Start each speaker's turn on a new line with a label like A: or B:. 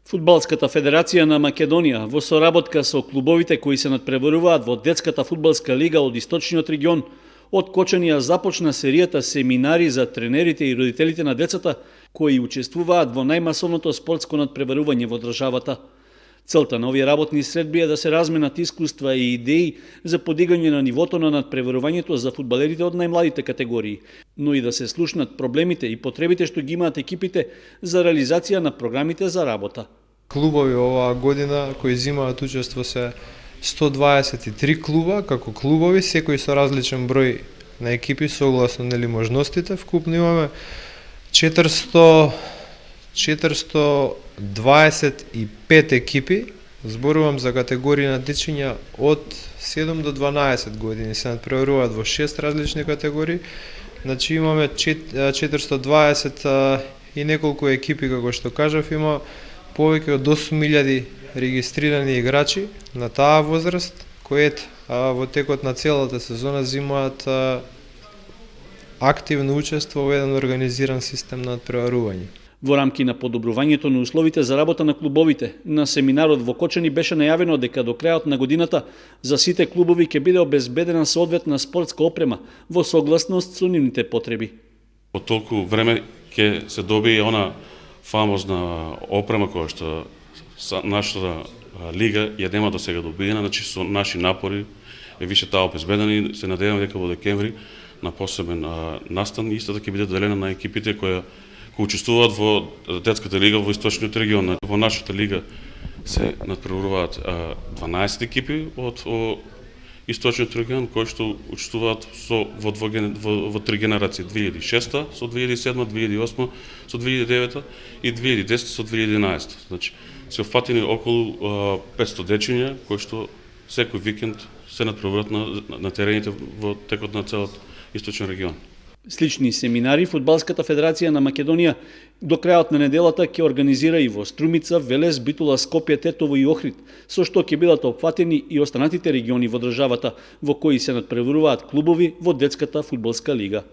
A: Фудбалската федерација на Македонија во соработка со клубовите кои се надпреваруваат во детската фудбалска лига од источниот регион од Кочанија започна серијата семинари за тренерите и родителите на децата кои учествуваат во најмасовното спортско надпреварување во државата. Целта на овие работни средби е да се разменат искуства и идеи за подигање на нивото на надпреварувањето за фудбалерите од најмладите категории, но и да се слушнат проблемите и потребите што ги имаат екипите за реализација на програмите за работа.
B: Клубови оваа година кои земаат учество се 123 клуба, како клубови, секој со различен број на екипи согласно можностите. Вкупно имаме 425 екипи, зборувам за категории на дечиња од 7 до 12 години, се надпреваруваат во 6 различни категории. Значи имаме 420 и неколку екипи, како што кажав, има повеќе од 8000 регистрирани играчи на таа возраст, кои во текот на целата сезона земаат активно учество во еден организиран систем на надпреварување.
A: Во рамки на подобрувањето на условите за работа на клубовите, на семинарот во Кочани беше најавено дека до крајот на годината за сите клубови ќе биде обезбедена соодветна спортска опрема во согласност со нивните потреби.
C: По толку време ќе се добие она фамозна опрема која што нашата лига ја нема до сега добиена, значи со наши напори е више таа обезбедена и се надеваме дека во декември на посебен настан истата ќе биде доделена на екипите кои учествуваат во детската лига во источниот регион. Во нашата лига се надпреваруваат 12 екипи од источниот регион кои што учествуваат во три генерации: 2006 со 2007, 2008 со 2009 и 2010 со 2011. Значи се опфатени околу 500 дечиња кои што секој викенд се надпреваруваат на терените во текот на целиот источен регион.
A: Слични семинари Фудбалската федерација на Македонија до крајот на неделата ќе организира и во Струмица, Велес, Битула, Скопје, Тетово и Охрид, со што ќе бидат опфатени и останатите региони во државата во кои се надпреваруваат клубови во детската фудбалска лига.